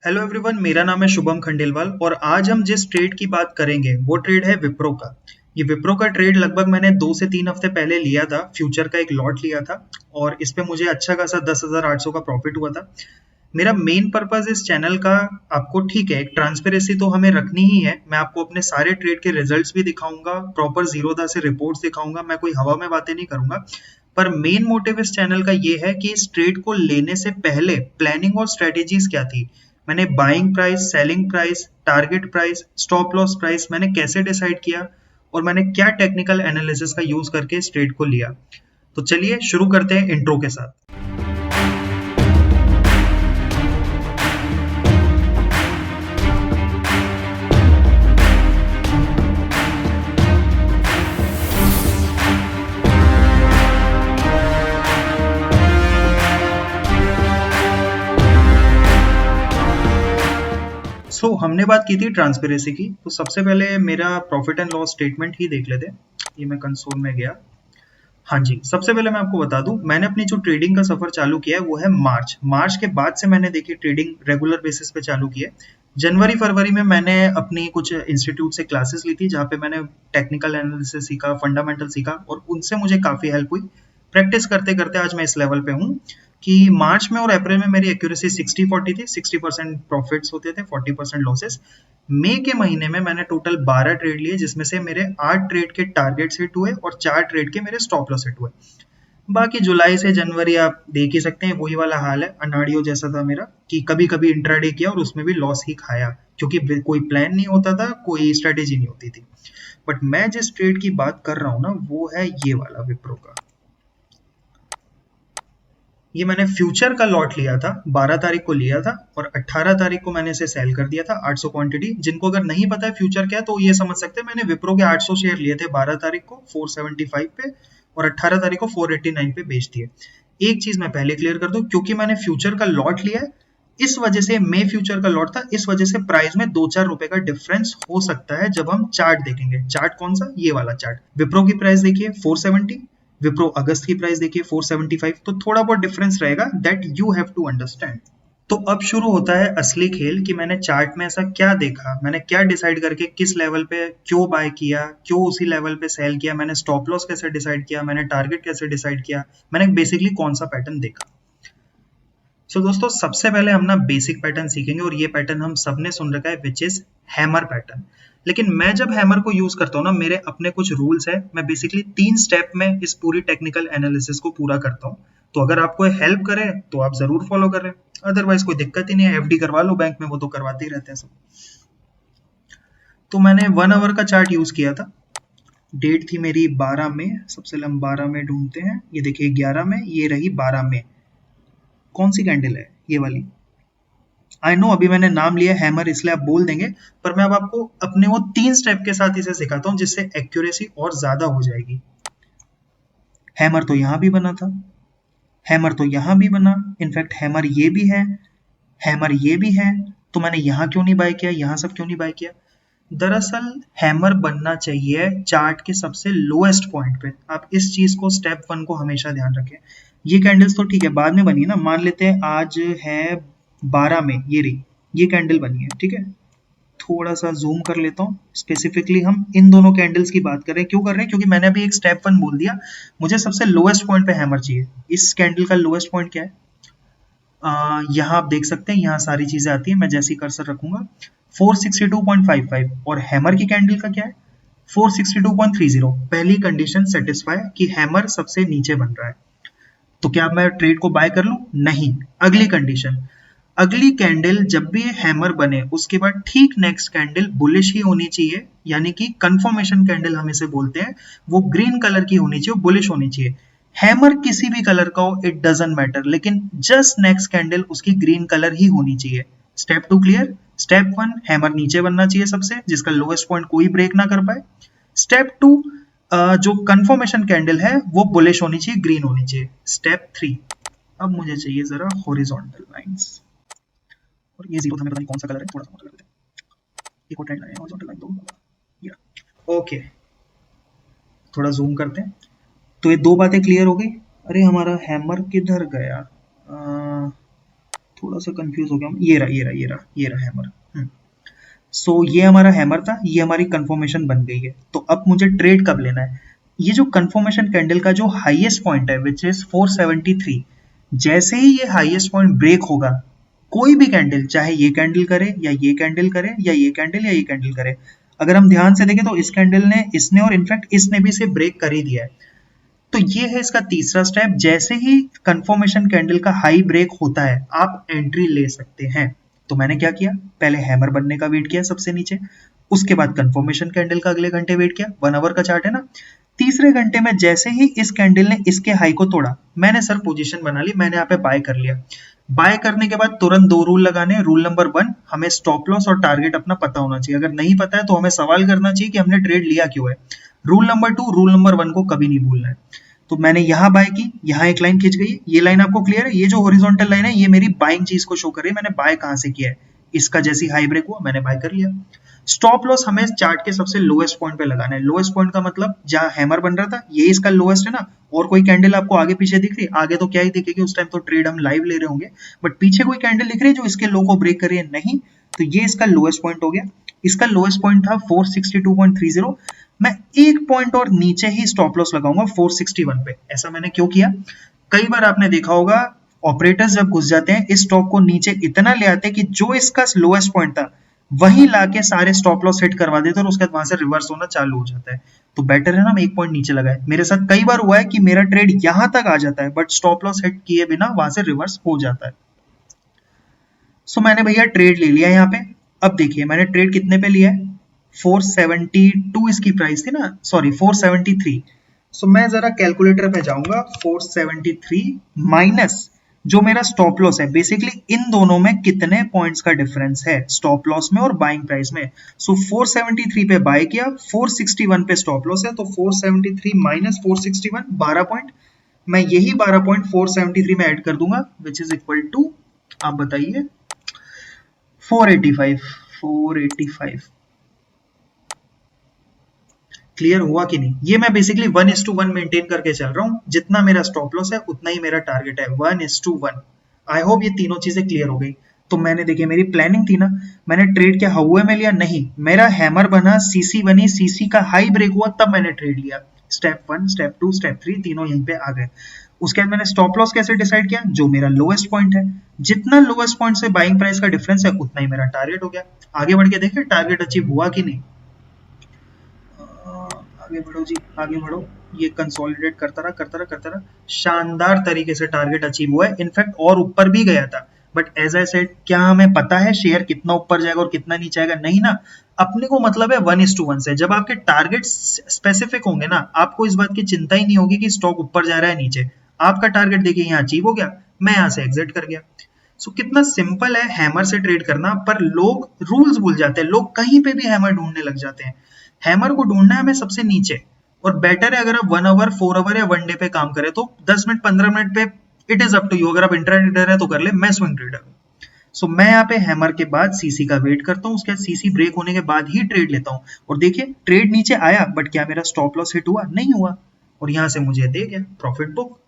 Hello everyone, मेरा नाम है शुभम खंडेलवाल और आज हम जिस ट्रेड की बात करेंगे वो ट्रेड है विप्रो का। ये विप्रो का ट्रेड लगभग मैंने 2 से 3 हफ्ते पहले लिया था। फ्यूचर का एक लॉट लिया था और इस पे मुझे अच्छा खासा 10,800 का प्रॉफिट हुआ था। मेरा मेन पर्पस इस चैनल का, आपको ठीक है, एक ट्रांसपेरेंसी तो हमें रखनी ही है। मैं आपको अपने सारे ट्रेड के रिजल्ट्स भी दिखाऊंगा, प्रॉपर जीरोधा से रिपोर्ट्स दिखाऊंगा, मैं कोई हवा में बातें नहीं करूंगा। पर मेन मोटिव इस चैनल का ये है कि इस ट्रेड को लेने से पहले प्लानिंग और स्ट्रेटेजीज क्या थी। मैंने buying price, selling price, target price, stop loss price मैंने कैसे डिसाइड किया और मैंने क्या टेक्निकल एनालिसिस का यूज करके इस ट्रेड को लिया। तो चलिए शुरू करते हैं इंट्रो के साथ। हमने बात की थी ट्रांसपेरेंसी की, तो सबसे पहले मेरा प्रॉफिट एंड लॉस स्टेटमेंट ही देख लेते हैं। ये मैं कंसोल में गया। हाँ जी, सबसे पहले मैं आपको बता दूं, मैंने अपनी जो ट्रेडिंग का सफर चालू किया है वो है मार्च के बाद से मैंने देखी ट्रेडिंग रेगुलर बेसिस पे चालू की है। जनवरी फरवरी में मैंने अपनी कुछ इंस्टीट्यूट से क्लासेस ली थी जहाँ पे मैंने टेक्निकल एनालिसिस सीखा, फंडामेंटल सीखा और उनसे मुझे काफी हेल्प हुई। प्रैक्टिस करते करते आज मैं इस लेवल पे हूँ कि मार्च में और अप्रैल में मेरी एक्यूरेसी 60-40 थी। 60% प्रॉफिट्स होते थे, 40% लॉसेस। मई के महीने में मैंने टोटल 12 ट्रेड लिए जिसमें से मेरे 8 ट्रेड के टारगेट हिट हुए और 4 ट्रेड के मेरे स्टॉप लॉस हिट हुए। बाकी जुलाई से जनवरी आप देख ही सकते हैं, वही वाला हाल है, अनाड़ियो जैसा था मेरा कि कभी कभी इंट्राडे किया और उसमें भी लॉस ही खाया क्योंकि कोई प्लान नहीं होता था, कोई स्ट्रेटेजी नहीं होती थी। बट मैं जिस ट्रेड की बात कर रहा हूँ ना वो है ये वाला विप्रो का। ये मैंने फ्यूचर का लॉट लिया था, 12 तारीख को लिया था और 18 तारीख को मैंने इसे सेल कर दिया था 800 क्वांटिटी। जिनको अगर नहीं पता है फ्यूचर क्या है तो ये समझ सकते हैं, मैंने विप्रो के 800 शेयर लिए थे 12 तारीख को 475 पे और 18 तारीख को 489 पे बेच दिए। एक चीज मैं पहले क्लियर कर दूं, क्योंकि मैंने फ्यूचर का लॉट लिया है इस वजह से, मे फ्यूचर का लॉट था इस वजह से प्राइस में 2-4 रुपए का डिफरेंस हो सकता है जब हम चार्ट देखेंगे। चार्ट कौन सा? ये वाला चार्ट। विप्रो की प्राइस देखिए 470, विप्रो अगस्त की प्राइस देखिए 475, तो थोड़ा बहुत डिफरेंस रहेगा, that you have to understand. तो अब शुरू होता है असली खेल कि मैंने चार्ट में ऐसा क्या देखा, मैंने क्या डिसाइड करके किस लेवल पे क्यों बाय किया, क्यों उसी लेवल पे सेल किया, मैंने स्टॉप लॉस कैसे डिसाइड किया, मैंने टारगेट कैसे डिसाइड किया, मैंने बेसिकली कौन सा पैटर्न देखा। दोस्तों सबसे पहले हम ना बेसिक पैटर्न सीखेंगे और ये पैटर्न हम सबने सुन रखा है, विच इज हैमर पैटर्न। लेकिन मैं जब हैमर को यूज करता हूँ ना, मेरे अपने कुछ रूल्स है। मैं बेसिकली 3 स्टेप में इस पूरी टेक्निकल एनालिसिस को पूरा करता हूँ। तो अगर आपको हेल्प करे तो आप जरूर फॉलो करें, अदरवाइज कोई दिक्कत ही नहीं है, एफडी करवा लो बैंक में, वो तो करवाते ही रहते हैं सब। तो मैंने 1 आवर का चार्ट यूज किया था। डेट थी मेरी 12 में, सबसे पहले हम 12 में ढूंढते हैं। ये देखिए 11 में, ये रही 12 में। कौन सी कैंडल है? ये वाली। आई नो अभी मैंने नाम लिया हैमर इसलिए आप बोल देंगे, पर मैं अब आपको अपने वो 3 स्टेप के साथ इसे सिखाता हूँ जिससे एक्यूरेसी और ज्यादा हो जाएगी। हैमर तो यहां भी बना था, हैमर तो यहां भी बना, इनफैक्ट हैमर ये भी है, हैमर ये भी है। तो मैंने यहां क्यों नहीं बाय किया, यहां सब क्यों नहीं बाय किया? दरअसल हैमर बनना चाहिए चार्ट के सबसे लोएस्ट पॉइंट पे। आप इस चीज को, स्टेप 1 को हमेशा ध्यान रखें। ये कैंडल्स तो ठीक है बाद में बनी ना, मान लेते हैं आज है 12 में, ये रही, ये कैंडल बनी है, ठीक है। थोड़ा सा जूम कर लेता हूँ, स्पेसिफिकली हम इन दोनों कैंडल्स की बात कर रहे हैं। क्यों कर रहे हैं? क्योंकि मैंने अभी एक स्टेप 1 बोल दिया, मुझे सबसे लोएस्ट पॉइंट पे हैमर चाहिए। इस कैंडल का लोएस्ट पॉइंट क्या है? यहाँ आप देख सकते हैं, यहाँ सारी चीजें आती है, मैं जैसी कर्सर रखूंगा 462.55 और हैमर की कैंडल का क्या है? 462.30। पहली कंडीशन सेटिस्फाई कि हैमर सबसे नीचे बन रहा है, तो क्या मैं ट्रेड को बाय कर लूं? नहीं। अगली कंडीशन, अगली कैंडल जब भी हैमर बने उसके बाद ठीक नेक्स्ट कैंडल बुलिश ही होनी चाहिए, यानी कि कंफर्मेशन कैंडल हम इसे बोलते हैं। वो ग्रीन कलर की होनी चाहिए, बुलिश होनी चाहिए। हैमर किसी भी कलर का हो, इट डजंट मैटर, लेकिन जस्ट नेक्स्ट कैंडल उसकी ग्रीन कलर ही होनी चाहिए। Step 2 clear? स्टेप 1 हैमर नीचे बनना चाहिए सबसे, जिसका लोएस्ट पॉइंट कोई ब्रेक ना कर पाए। स्टेप 2 जो कंफर्मेशन कैंडल है वो बुलिश होनी चाहिए, ग्रीन होनी चाहिए। स्टेप 3, अब मुझे चाहिए जरा हॉरिजॉन्टल लाइंस, और ये जीरो था, मैं पता नहीं कौन सा कलर है, थोड़ा सा कर देते हैं। एक और ट्रेंड लाइन, हॉरिजॉन्टल लाइन दो, या ओके। थोड़ा जूम करते हैं। तो ये दो बातें क्लियर हो गई। अरे हमारा हैमर किधर गया? थोड़ा सा कंफ्यूज हो गया, ये रहा हैमर। सो ये हमारा हैमर था, ये हमारी कंफर्मेशन बन गई है। तो अब मुझे ट्रेड कब लेना है? ये जो कंफर्मेशन कैंडल का जो हाईएस्ट पॉइंट है विच इज 473, जैसे ही ये हाईएस्ट पॉइंट ब्रेक होगा, कोई भी कैंडल, चाहे ये कैंडल करे या ये कैंडल करे या ये कैंडल या ये कैंडल करे, अगर हम ध्यान से देखें तो इस कैंडल ने, इसने और इनफैक्ट इसने भी इसे ब्रेक कर ही दिया है। तो ये है इसका तीसरा स्टेप। जैसे ही कंफर्मेशन कैंडल का हाई ब्रेक होता है, आप एंट्री ले सकते हैं। तो मैंने क्या किया, पहले हैमर बनने का वेट किया सबसे नीचे, उसके बाद कंफर्मेशन कैंडल का अगले घंटे वेट किया, 1 आवर का चार्ट है ना। तीसरे घंटे में जैसे ही इस कैंडल ने इसके हाई को तोड़ा, मैंने सर पोजीशन बना ली, मैंने यहाँ पे बाय कर लिया। बाय करने के बाद तुरंत 2 रूल लगाने। रूल नंबर 1, हमें स्टॉप लॉस और टारगेट अपना पता होना चाहिए। अगर नहीं पता है तो हमें सवाल करना चाहिए कि हमने ट्रेड लिया क्यों है। रूल नंबर 2, रूल नंबर 1 को कभी नहीं भूलना है। तो मैंने यहाँ बाय की, यहाँ एक लाइन खिंच गई, ये लाइन आपको क्लियर है? ये जो हॉरिजॉन्टल लाइन है, ये मेरी बाइंग चीज को शो कर रही है। मैंने बाय कहाँ से किया है? इसका जैसी हाई ब्रेक हुआ, मैंने बाय कर लिया। स्टॉप लॉस हमें चार्ट के सबसे लोएस्ट पॉइंट पे लगाना है। लोएस्ट पॉइंट का मतलब जहां हैमर बन रहा था, ये इसका लोएस्ट है ना, और कोई कैंडल आपको आगे पीछे दिख रही है? आगे तो क्या ही दिखेगी, उस टाइम तो ट्रेड हम लाइव ले रहे होंगे, बट पीछे कोई कैंडल दिख रही है जो इसके लो को ब्रेक कर रही है? नहीं। तो ये इसका लोएस्ट पॉइंट हो गया। इसका लोएस्ट पॉइंट था 462.30। मैं एक पॉइंट और नीचे ही स्टॉप लॉस लगाऊंगा 461 पे। ऐसा मैंने क्यों किया? कई बार आपने देखा होगा, ऑपरेटर्स जब घुस जाते हैं, इस स्टॉक को नीचे इतना ले आते हैं कि जो इसका लोएस्ट पॉइंट था वहीं लाके सारे स्टॉप लॉस हिट करवा देते हैं, और उसके बाद वहां से रिवर्स होना चालू हो जाता है। तो बेटर है ना हम एक पॉइंट नीचे लगाए। मेरे साथ कई बार हुआ है कि मेरा ट्रेड यहां तक आ जाता है, बट स्टॉप लॉस हिट किए बिना वहां से रिवर्स हो जाता है। सो मैंने भैया ट्रेड ले लिया यहाँ पे। अब देखिए मैंने ट्रेड कितने पे लिया है? 472 इसकी प्राइस थी ना, सॉरी 473। सो मैं जरा कैलकुलेटर पे जाऊंगा, 473 माइनस जो मेरा स्टॉप लॉस है, बेसिकली इन दोनों में कितने पॉइंट्स का डिफरेंस है, स्टॉप लॉस में और बाइंग प्राइस में। सो 473 पे बाय किया, 461 पे स्टॉप लॉस है, तो 473 माइनस 461, 12 पॉइंट। मैं यही 12 पॉइंट 473 में ऐड कर दूंगा, विच इज इक्वल टू, आप बताइए, 485। 485 क्लियर हुआ कि नहीं? ये मैं बेसिकली 1:1 मेंटेन करके चल रहा हूं। जितना मेरा स्टॉप लॉस है उतना ही मेरा टारगेट है, 1:1। आई होप ये तीनों चीजें क्लियर हो गई। तो मैंने, देखिए मेरी प्लानिंग थी ना, मैंने ट्रेड क्या हवा में लिया? नहीं, मेरा हैमर बना, सीसी बनी, सीसी का हाई ब्रेक हुआ, तब मैंने ट्रेड लिया। स्टेप 1, स्टेप 2, स्टेप 3 तीनों यहीं पे आ गए। उसके बाद मैंने स्टॉप लॉस कैसे डिसाइड किया? जो मेरा लोएस्ट पॉइंट है, जितना लोएस्ट पॉइंट से बाइंग प्राइस का डिफरेंस है उतना ही मेरा टारगेट हो गया। आगे बढ़ के देखें टारगेट अचीव हुआ कि नहीं। आगे बढ़ो जी, आगे बढ़ो। ये कंसोलिडेट करता रहा, शानदार तरीके से टारगेट अचीव हुआ है। इनफैक्ट और ऊपर भी गया था, बट एज आई सेड, क्या हमें पता है शेयर कितना ऊपर जाएगा और कितना नीचे आएगा? नहीं ना। अपने को मतलब है 1:1 से। जब आपके टारगेट स्पेसिफिक होंगे ना, आपको इस बात की चिंता ही नहीं होगी कि स्टॉक ऊपर जा रहा है नीचे। आपका टारगेट देखिए यहाँ अचीव हो गया, मैं यहाँ से एग्जिट कर गया। सो कितना सिंपल है हैमर से ट्रेड करना, पर लोग रूल्स भूल जाते हैं। लोग कहीं पे भी हैमर ढूंढने लग जाते हैं। हैमर को ढूंढना है हमें सबसे नीचे, और बेटर है अगर आप 1 आवर, 4 आवर या 1 डे पे काम करें तो 10 मिनट 15 मिनट पे it is up to you. अगर आप इंट्राडे ट्रेडर है तो कर ले, मैं स्विंग ट्रेडर हूँ। सो मैं यहाँ पे हैमर के बाद सीसी का वेट करता हूँ, उसके बाद सीसी ब्रेक होने के बाद ही ट्रेड लेता हूँ। और देखिए ट्रेड नीचे आया, बट क्या मेरा स्टॉप लॉस हिट हुआ? नहीं हुआ, और यहाँ से मुझे दे गया प्रॉफिट बुक।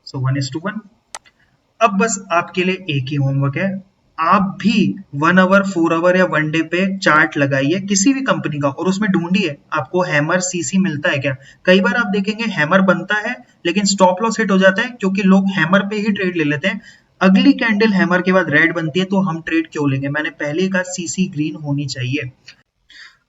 सो 1:1। अब बस आपके लिए एक ही होमवर्क है, आप भी 1 आवर, 4 आवर या 1 डे पे चार्ट लगाइए किसी भी कंपनी का, और उसमें ढूंढिए आपको हैमर सीसी मिलता है क्या। कई बार आप देखेंगे हैमर बनता है लेकिन स्टॉप लॉस हिट हो जाता है, क्योंकि लोग हैमर पे ही ट्रेड ले लेते हैं। अगली कैंडल हैमर के बाद रेड बनती है तो हम ट्रेड क्यों लेंगे? मैंने पहले ही कहा सीसी ग्रीन होनी चाहिए।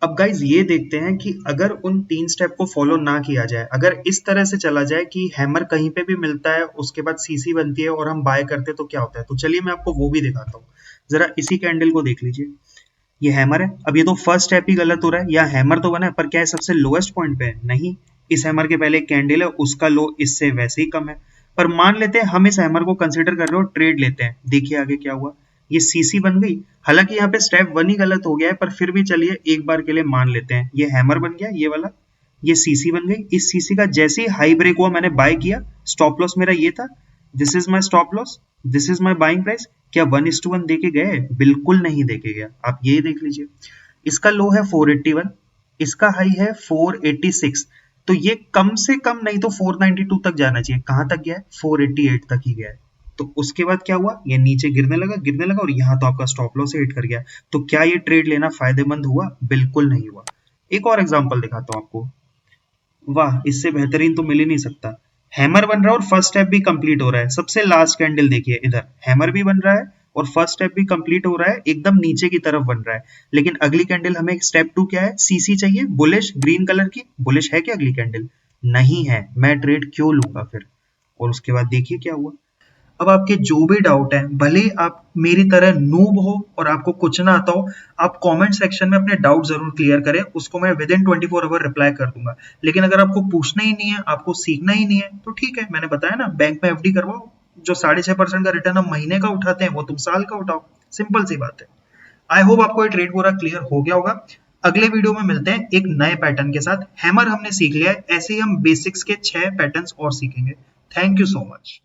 अब गाइज ये देखते हैं कि अगर उन 3 स्टेप को फॉलो ना किया जाए, अगर इस तरह से चला जाए कि हैमर कहीं पे भी मिलता है, उसके बाद सीसी बनती है और हम बाय करते हैं, तो क्या होता है? तो चलिए मैं आपको वो भी दिखाता हूँ। जरा इसी कैंडल को देख लीजिए, ये हैमर है। अब ये तो फर्स्ट स्टेप ही गलत हो रहा है, या हैमर तो बना है पर क्या है सबसे लोएस्ट पॉइंट पे है? नहीं, इस हैमर के पहले एक कैंडल है, उसका लो इससे वैसे ही कम है। पर मान लेते हैं हम इस हैमर को कंसिडर कर रहे हो, ट्रेड लेते हैं। देखिए आगे क्या हुआ, ये सीसी बन गई। हालांकि यहाँ पे स्टेप 1 ही गलत हो गया है, पर फिर भी चलिए एक बार के लिए मान लेते हैं। ये हैमर बन गया, ये वाला, ये सीसी बन गई। इस सीसी का जैसे ही हाई ब्रेक हुआ मैंने बाय किया, स्टॉप लॉस मेरा ये था, this is my stop loss, this is my buying price. क्या 1:1 देके गए? बिल्कुल नहीं देके गया। आप ये देख लीजिए, इसका लो है 481, इसका हाई है 486, तो ये कम से कम नहीं तो 492 तक जाना चाहिए। कहां तक गया है? 488 तक ही गया है। तो उसके बाद क्या हुआ, ये नीचे गिरने लगा और यहाँ तो आपका स्टॉप लॉस हिट कर गया। तो क्या ये ट्रेड लेना फायदेमंद हुआ? बिल्कुल नहीं हुआ। एक और एग्जांपल दिखाता हूँ आपको। वाह, इससे बेहतरीन तो मिल ही नहीं सकता। हैमर बन रहा है और फर्स्ट स्टेप भी कंप्लीट हो रहा है। सबसे लास्ट कैंडल देखिए, इधर हैमर भी बन रहा है और फर्स्ट स्टेप भी कंप्लीट हो रहा है, एकदम नीचे की तरफ बन रहा है। लेकिन अगली कैंडल हमें स्टेप 2 क्या है, सीसी चाहिए, बुलिश ग्रीन कलर की। बुलिश है क्या अगली कैंडल? नहीं है। मैं ट्रेड क्यों लूंगा फिर? और उसके बाद देखिए क्या हुआ। अब आपके जो भी डाउट है, भले आप मेरी तरह नूब हो और आपको कुछ ना आता हो, आप कमेंट सेक्शन में अपने डाउट जरूर क्लियर करें, उसको मैं विद इन 24 आवर रिप्लाई कर दूंगा। लेकिन अगर आपको पूछना ही नहीं है, आपको सीखना ही नहीं है, तो ठीक है, मैंने बताया ना, बैंक में एफडी करवाओ। जो 6.5% का रिटर्न हम महीने का उठाते हैं, वो तुम साल का उठाओ। सिंपल सी बात है। आई होप आपको ये ट्रेड पूरा क्लियर हो गया होगा। अगले वीडियो में मिलते हैं एक नए पैटर्न के साथ। हैमर हमने सीख लिया है, ऐसे ही हम बेसिक्स के 6 पैटर्न्स और सीखेंगे। Thank you so much.